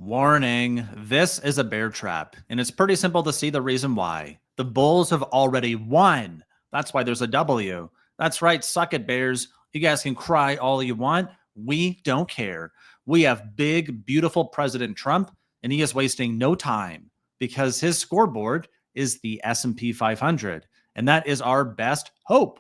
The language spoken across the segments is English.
Warning, this is a bear trap, and it's pretty simple to see the reason why. The Bulls have already won. That's why there's a W. That's right, suck it, Bears. You guys can cry all you want. We don't care. We have big, beautiful President Trump, and he is wasting no time because his scoreboard is the S&P 500, and that is our best hope.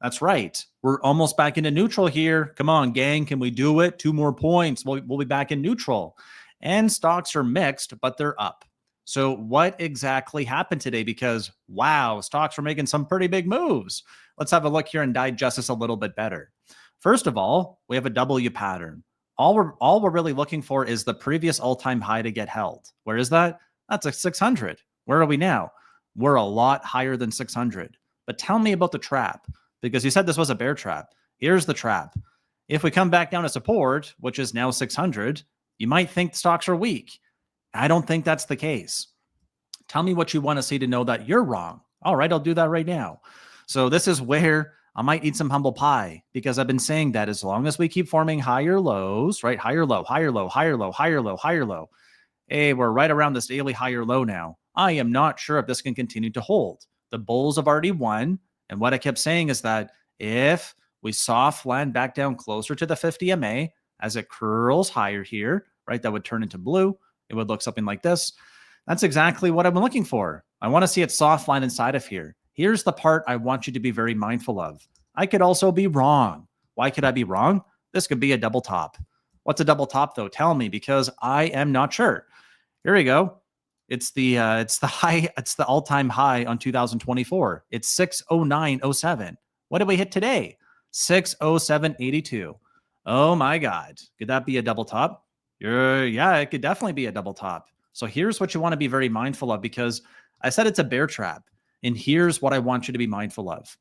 That's right. We're almost back into neutral here. Come on, gang. Can we do it? 2 more points. We'll be back in neutral. And stocks are mixed, but they're up. So what exactly happened today? Because, wow, stocks were making some pretty big moves. Let's have a look here and digest this a little bit better. First of all, we have a W pattern. All we're really looking for is the previous all-time high to get held. Where is that? That's a 600. Where are we now? We're a lot higher than 600. But tell me about the trap, because you said this was a bear trap. Here's the trap. If we come back down to support, which is now 600, you might think stocks are weak. I don't think that's the case. Tell me what you want to see to know that you're wrong. All right, I'll do that right now. So this is where I might eat some humble pie, because I've been saying that as long as we keep forming higher lows, right? Higher low, higher low, higher low, higher low, higher low. Hey, we're right around this daily higher low now. I am not sure if this can continue to hold. The bulls have already won. And what I kept saying is that if we soft land back down closer to the 50 MA, as it curls higher here, right, that would turn into blue. It would look something like this. That's exactly what I've been looking for. I want to see it soft line inside of here. Here's the part I want you to be very mindful of. I could also be wrong. Why could I be wrong? This could be a double top. What's a double top though? Tell me, because I am not sure. Here we go. It's the all-time high on 2024. It's 609.07. What did we hit today? 607.82. Oh my God. Could that be a double top? Yeah, it could definitely be a double top. So here's what you want to be very mindful of, because I said it's a bear trap. And here's what I want you to be mindful of.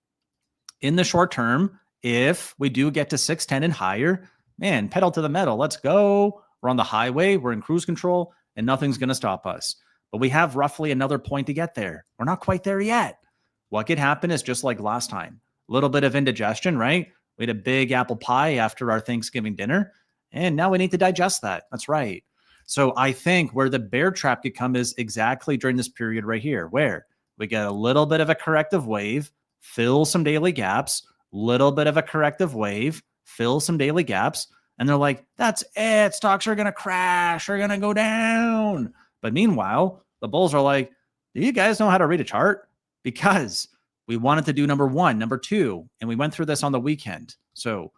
In the short term, if we do get to 610 and higher, man, pedal to the metal. Let's go. We're on the highway. We're in cruise control, and nothing's going to stop us. But we have roughly another point to get there. We're not quite there yet. What could happen is just like last time, a little bit of indigestion, right? We had a big apple pie after our Thanksgiving dinner, and now we need to digest that. That's right. So I think where the bear trap could come is exactly during this period right here, where we get a little bit of a corrective wave, fill some daily gaps, little bit of a corrective wave, fill some daily gaps, and they're like, that's it. Stocks are going to crash. They're going to go down. But meanwhile, the bulls are like, do you guys know how to read a chart? Because we wanted to do number 1, number 2, and we went through this on the weekend. So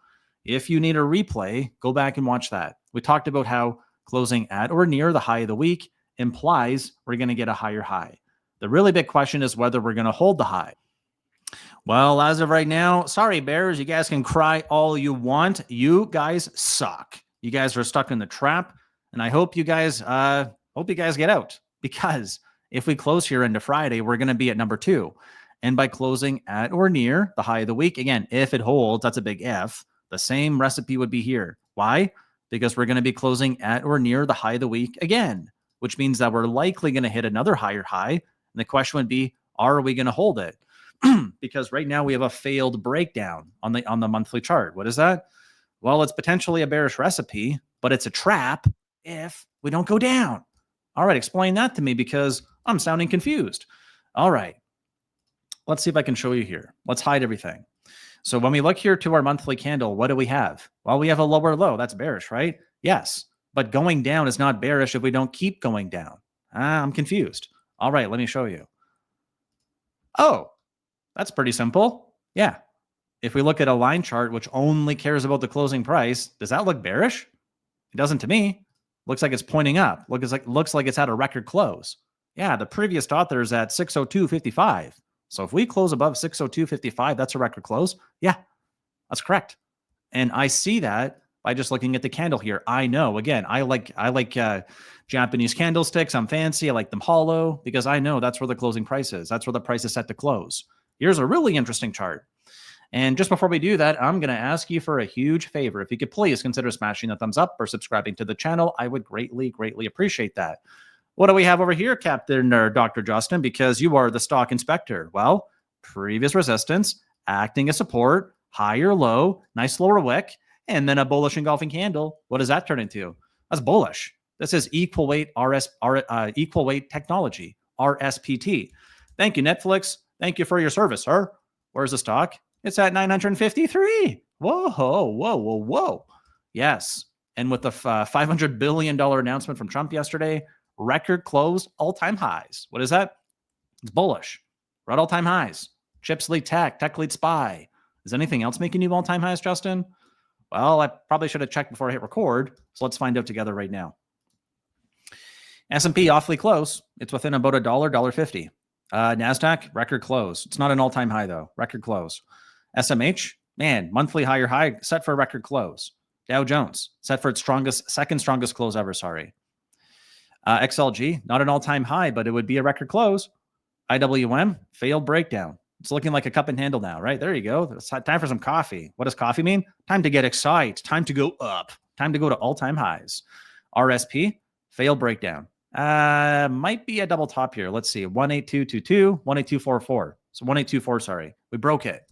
if you need a replay, go back and watch that. We talked about how closing at or near the high of the week implies we're going to get a higher high. The really big question is whether we're going to hold the high. Well, as of right now, sorry, Bears, you guys can cry all you want. You guys suck. You guys are stuck in the trap, and I hope you guys get out, because if we close here into Friday, we're going to be at number 2. And by closing at or near the high of the week, again, if it holds, that's a big if, the same recipe would be here. Why? Because we're going to be closing at or near the high of the week again, which means that we're likely going to hit another higher high. And the question would be, are we going to hold it? Because right now we have a failed breakdown on the monthly chart. What is that? Well, it's potentially a bearish recipe, but it's a trap if we don't go down. All right, explain that to me, because I'm sounding confused. All right, let's see if I can show you here. Let's hide everything. So when we look here to our monthly candle, what do we have? Well, we have a lower low. That's bearish, right? Yes, but going down is not bearish if we don't keep going down. I'm confused. All right, let me show you. Oh, that's pretty simple. Yeah. If we look at a line chart, which only cares about the closing price, does that look bearish? It doesn't to me. Looks like it's pointing up. Looks like it's at a record close. Yeah, the previous dot there is at 602.55. So if we close above 602.55, that's a record close. Yeah, that's correct. And I see that by just looking at the candle here. I know, again, I like Japanese candlesticks. I'm fancy. I like them hollow, because I know that's where the closing price is. That's where the price is set to close. Here's a really interesting chart. And just before we do that, I'm going to ask you for a huge favor. If you could please consider smashing the thumbs up or subscribing to the channel, I would greatly, greatly appreciate that. What do we have over here, Captain or Dr. Justin? Because you are the stock inspector. Well, previous resistance, acting as support, higher low, nice lower wick, and then a bullish engulfing candle. What does that turn into? That's bullish. This is equal weight equal weight technology, RSPT. Thank you, Netflix. Thank you for your service, sir. Where's the stock? It's at 953. Whoa, whoa, whoa, whoa. Yes. And with the $500 billion announcement from Trump yesterday, record close, all-time highs. What is that? It's bullish. We're at all-time highs. Chips lead tech, tech lead SPY. Is anything else making new all-time highs, Justin? Well, I probably should have checked before I hit record. So let's find out together right now. S&P awfully close. It's within about $1, $1.50. NASDAQ, record close. It's not an all-time high, though. Record close. SMH, man, monthly higher high set for a record close. Dow Jones, set for its second strongest close ever, sorry. XLG, not an all-time high, but it would be a record close. IWM, failed breakdown. It's looking like a cup and handle now, right? There you go. It's time for some coffee. What does coffee mean? Time to get excited. Time to go up. Time to go to all-time highs. RSP, failed breakdown. Might be a double top here. Let's see. 18222, 18244. So 1824, sorry. We broke it.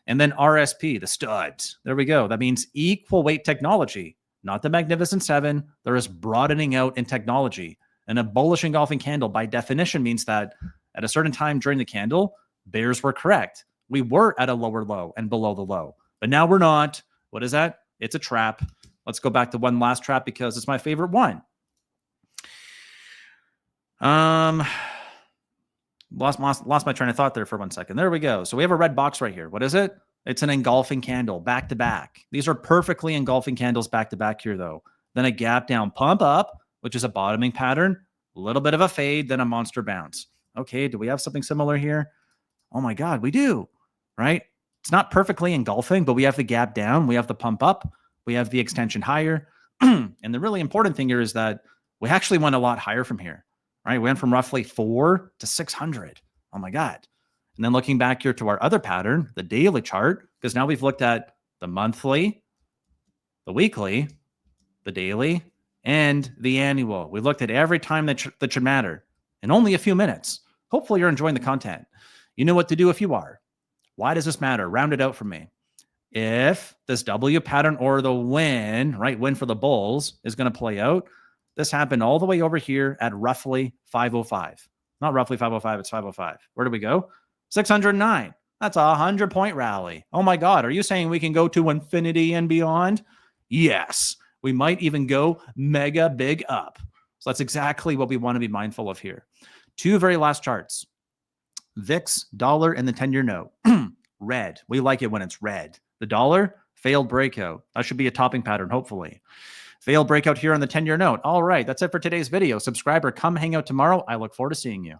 And then RSP, the studs. There we go. That means equal weight technology, not the Magnificent Seven. There is broadening out in technology. And a bullish engulfing candle by definition means that at a certain time during the candle, bears were correct. We were at a lower low and below the low, but now we're not. What is that? It's a trap. Let's go back to one last trap because it's my favorite one. Lost my train of thought there for 1 second. There we go. So we have a red box right here. What is it? It's an engulfing candle back to back. These are perfectly engulfing candles back to back here though. Then a gap down pump up, which is a bottoming pattern, a little bit of a fade, then a monster bounce. Okay, do we have something similar here? Oh my God, we do, right? It's not perfectly engulfing, but we have the gap down, we have the pump up, we have the extension higher. And the really important thing here is that we actually went a lot higher from here. Right, we went from roughly 4 to 600. Oh my God. And then looking back here to our other pattern, the daily chart, because now we've looked at the monthly, the weekly, the daily, and the annual. We looked at every time that should matter in only a few minutes. Hopefully you're enjoying the content. You know what to do if you are. Why does this matter? Round it out for me. If this W pattern or the win, right, win for the bulls is going to play out, this happened all the way over here at roughly 505. Not roughly 505, it's 505. Where do we go? 609. That's a 100-point rally. Oh my God, are you saying we can go to infinity and beyond? Yes, we might even go mega big up. So that's exactly what we want to be mindful of here. Two very last charts. VIX, dollar, and the 10-year note. Red. We like it when it's red. The dollar, failed breakout. That should be a topping pattern, hopefully. Failed breakout here on the 10-year note. All right, that's it for today's video. Subscribe or come hang out tomorrow. I look forward to seeing you.